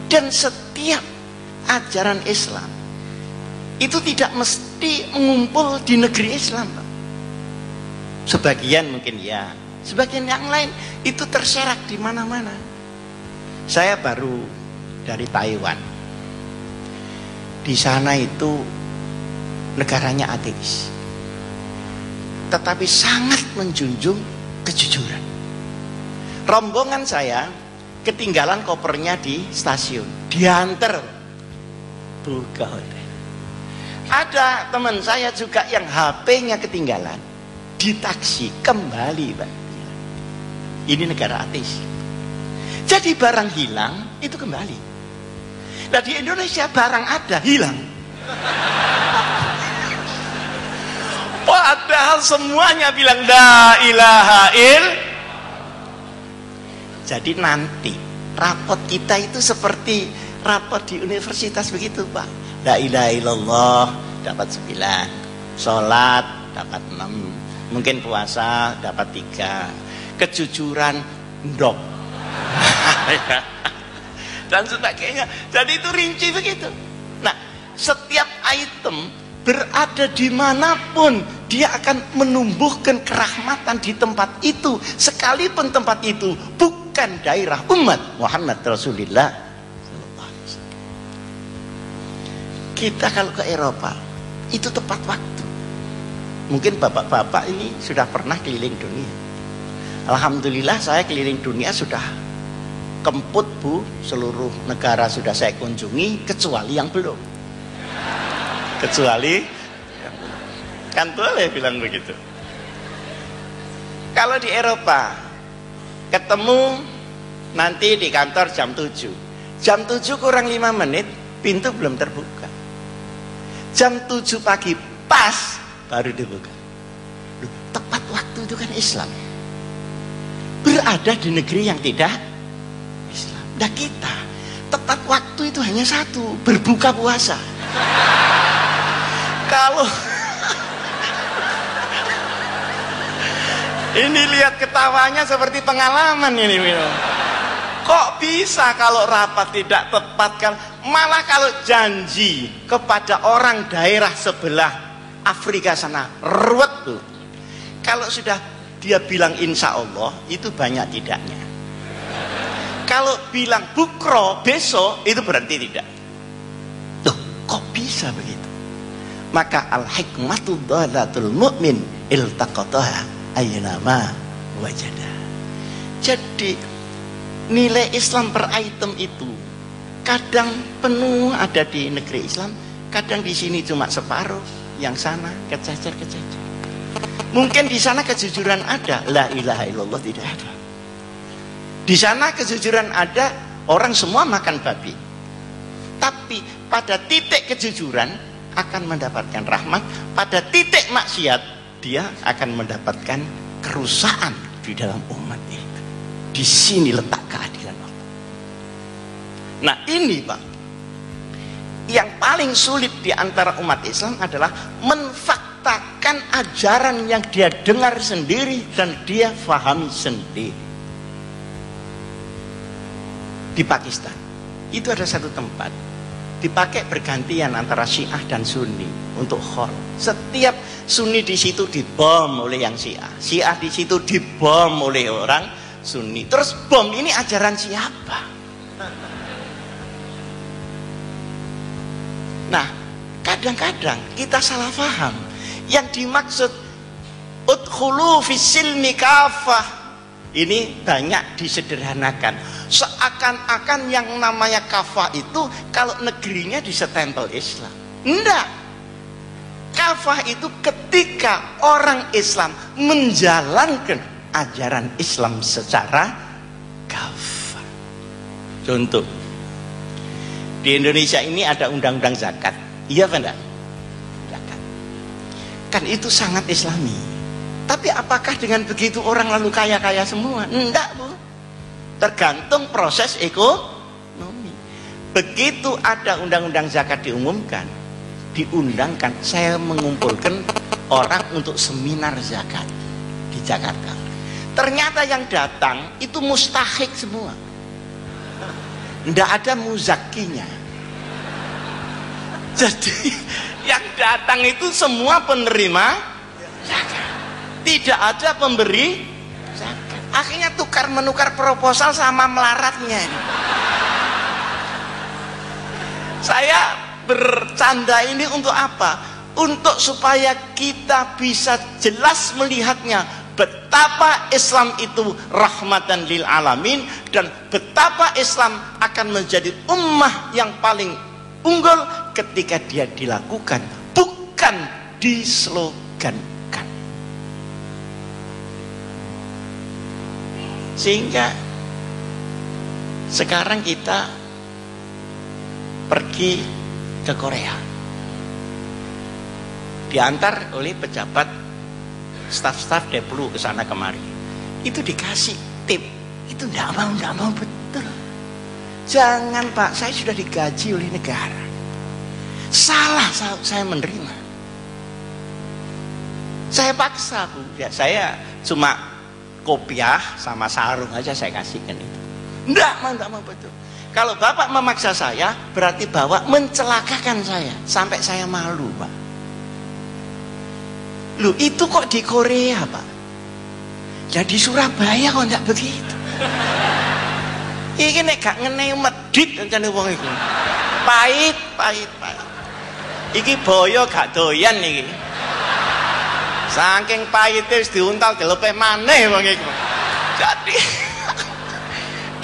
Dan setiap ajaran Islam itu tidak mesti mengumpul di negeri Islam, Pak. Sebagian mungkin ya, sebagian yang lain itu terserak di mana-mana. Saya baru dari Taiwan. Di sana itu negaranya ateis, tetapi sangat menjunjung kejujuran. Rombongan saya ketinggalan kopernya di stasiun, diantar buka hotel. Ada teman saya juga yang HP-nya ketinggalan, di taksi kembali, Pak. Ini negara ateis. Jadi barang hilang itu kembali. Nah di Indonesia barang ada hilang. Padahal semuanya bilang la ilaha illallah. Jadi nanti rapot kita itu seperti rapot di universitas begitu, Pak. La ilaha illallah dapat 9, sholat dapat 6, mungkin puasa dapat 3, kejujuran ndok dan sebagainya. Jadi itu rinci begitu. Nah, setiap item berada dimanapun dia akan menumbuhkan kerahmatan di tempat itu, sekalipun tempat itu bukan daerah umat Muhammad Rasulullah. Kita kalau ke Eropa itu tepat waktu. Mungkin bapak-bapak ini sudah pernah keliling dunia. Alhamdulillah saya keliling dunia sudah kemput, Bu. Seluruh negara sudah saya kunjungi kecuali yang belum. Kecuali kan boleh bilang begitu. Kalau di Eropa ketemu nanti di kantor jam 7. Jam 7 kurang 5 menit pintu belum terbuka. Jam 7 pagi pas baru dibuka. Tepat waktu itu kan Islam. Berada di negeri yang tidak Islam. Nah kita tepat waktu itu hanya satu, berbuka puasa. Kalau ini lihat ketawanya seperti pengalaman ini, kok bisa kalau rapat tidak tepat, malah kalau janji kepada orang daerah sebelah Afrika sana ruwet tuh. Kalau sudah dia bilang insya Allah itu banyak tidaknya. Kalau bilang bukro besok itu berarti tidak. Loh, kok bisa begitu? Maka al-hikmatu dhalatul mu'min iltaqataha ayyunama wajada. Jadi nilai Islam per item itu kadang penuh ada di negeri Islam, kadang di sini cuma separuh, yang sana kececer-kececer. Mungkin di sana kejujuran ada, la ilaha illallah tidak ada. Di sana kejujuran ada, orang semua makan babi. Tapi pada titik kejujuran akan mendapatkan rahmat, pada titik maksiat dia akan mendapatkan kerusakan di dalam umat itu. Di sini letak keadilan Allah. Nah ini Pak, yang paling sulit di antara umat Islam adalah menfaktakan ajaran yang dia dengar sendiri dan dia fahami sendiri. Di Pakistan itu ada satu tempat dipakai bergantian antara Syiah dan Sunni untuk khol. Setiap Sunni di situ dibom oleh yang Syiah, Syiah di situ dibom oleh orang Sunni. Terus bom ini ajaran siapa? Nah, kadang-kadang kita salah paham. Yang dimaksud udkhulu fis-silmi kafah ini banyak disederhanakan. Seakan-akan yang namanya kafah itu kalau negerinya disetempel Islam. Enggak. Kafah itu ketika orang Islam menjalankan ajaran Islam secara kafah. Contoh, di Indonesia ini ada undang-undang zakat. Iya apa enggak? Zakat. Kan itu sangat Islami. Tapi apakah dengan begitu orang lalu kaya-kaya semua? Enggak, Bu. Tergantung proses ekonomi. Begitu ada undang-undang zakat diumumkan, diundangkan, saya mengumpulkan orang untuk seminar zakat di Jakarta. Ternyata yang datang itu mustahik semua. ndak ada muzakinya. Jadi yang datang itu semua penerima zakat, tidak ada pemberi zakat. Akhirnya tukar menukar proposal sama melaratnya. Saya bercanda ini untuk apa? Untuk supaya kita bisa jelas melihatnya betapa Islam itu rahmatan lil alamin, dan betapa Islam akan menjadi ummah yang paling unggul ketika dia dilakukan, bukan dislogankan. Sehingga sekarang kita pergi ke Korea, diantar oleh pejabat staf-staf Deplu ke sana kemari, itu dikasih tip, itu enggak mau betul. Jangan Pak, saya sudah digaji oleh negara, salah saya menerima, saya paksa Bu, ya saya cuma kopiah sama sarung aja saya kasihkan itu. Enggak mau betul. Kalau Bapak memaksa saya, berarti Bapak mencelakakan saya sampai saya malu Pak. Loh, itu kok di Korea Pak, jadi Surabaya kok enggak begitu. Iki nek gak ngenei medit rencane wong iku. Pahit. Iki boyo gak doyan iki. Saking pahite wis diuntal dilepeh maneh wong iku. Jadi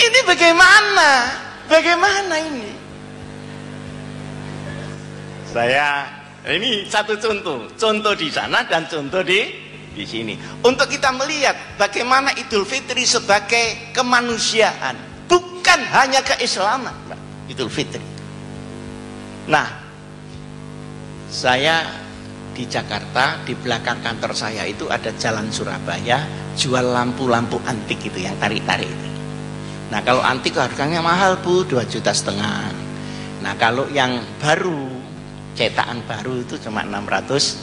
ini bagaimana? Bagaimana ini? Ini satu contoh di sana dan contoh di sini. Untuk kita melihat bagaimana Idul Fitri sebagai kemanusiaan, bukan hanya keislaman, Idul Fitri. Nah, saya di Jakarta, di belakang kantor saya itu ada Jalan Surabaya, jual lampu-lampu antik itu yang tarik-tarik itu. Nah, kalau antik harganya mahal Bu, 2,5 juta. Nah, kalau yang baru, cetakan baru itu cuma 650.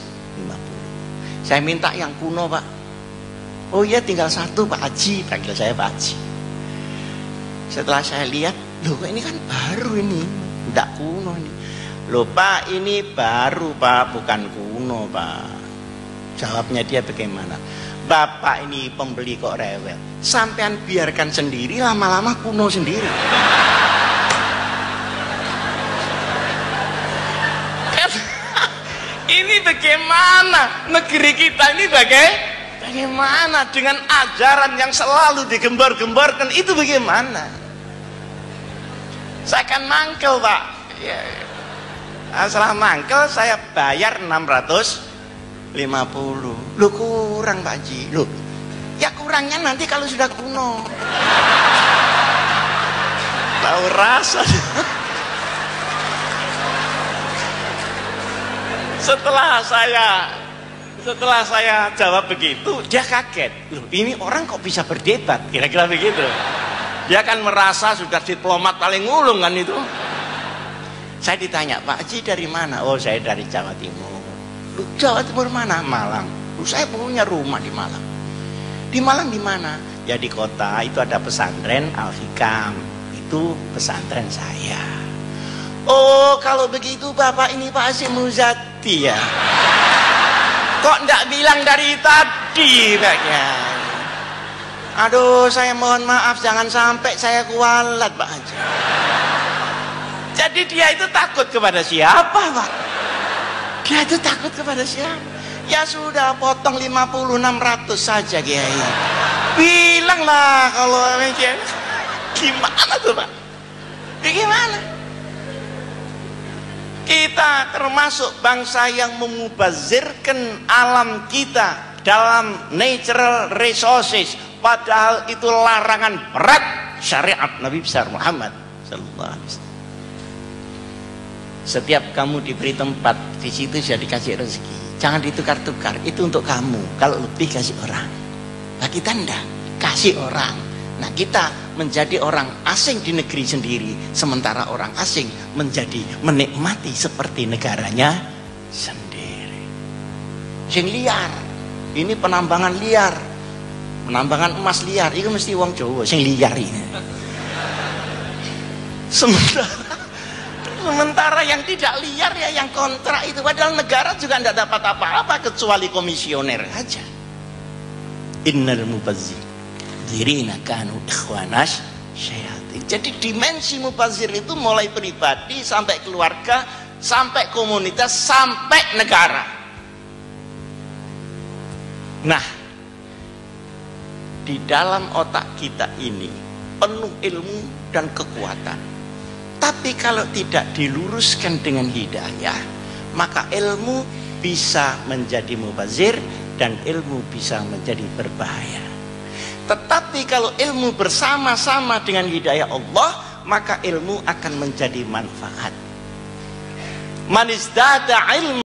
Saya minta yang kuno Pak. Oh iya, tinggal satu Pak Haji, panggil saya Pak Haji. Setelah saya lihat, loh ini kan baru ini, tidak kuno ini. Loh Pak, ini baru Pak, bukan kuno Pak. Jawabnya dia bagaimana? Bapak ini pembeli kok rewel, sampean biarkan sendiri, lama-lama kuno sendiri. Ini bagaimana negeri kita ini, bagaimana dengan ajaran yang selalu digembar-gemborkan itu, bagaimana? Saya akan mangkel Pak ya. Setelah mangkel saya bayar 650. Loh kurang Pak Haji. Loh ya kurangnya nanti kalau sudah kuno. Tahu rasa. Setelah saya jawab begitu, dia kaget. Loh ini orang kok bisa berdebat, kira-kira begitu. Dia kan merasa sudah diplomat paling ulung kan itu. Saya ditanya, Pak Haji dari mana? Oh saya dari Jawa Timur. Loh, Jawa Timur mana? Malang. Loh, saya punya rumah di Malang. Di Malang di mana? Ya di kota itu ada pesantren Al-Hikam. Itu pesantren saya. Oh kalau begitu Bapak ini Pak Hasyim Muzati ya. Kok enggak bilang dari tadi Pak Kiai? Aduh saya mohon maaf, jangan sampai saya kualat Pak Haji. Jadi dia itu takut kepada siapa Pak? Dia itu takut kepada siapa? Ya sudah potong 50-600 saja Kiai. Bilanglah kalau Kiai. Gimana tuh Pak? Bagaimana? Kita termasuk bangsa yang memubazirkan alam kita dalam natural resources, padahal itu larangan berat syariat Nabi besar Muhammad sallallahu alaihi wasallam. Setiap kamu diberi tempat, di situ sudah dikasih rezeki. Jangan ditukar-tukar, itu untuk kamu. Kalau lebih kasih orang. Nah kita enggak, kasih orang. Nah kita menjadi orang asing di negeri sendiri, sementara orang asing menjadi menikmati seperti negaranya sendiri. Sing liar, ini penambangan liar, penambangan emas liar, itu mesti wong Jawa sing liar ini. Sementara yang tidak liar ya yang kontrak itu, padahal negara juga tidak dapat apa-apa kecuali komisioner aja. Innal mubazzirina kanu ikhwanas syayatin. Jadi dimensi mubazir itu mulai pribadi sampai keluarga, sampai komunitas, sampai negara. Nah, di dalam otak kita ini penuh ilmu dan kekuatan. Tapi kalau tidak diluruskan dengan hidayah, maka ilmu bisa menjadi mubazir dan ilmu bisa menjadi berbahaya. Tetapi kalau ilmu bersama-sama dengan hidayah Allah, maka ilmu akan menjadi manfaat. Man izdada ilmu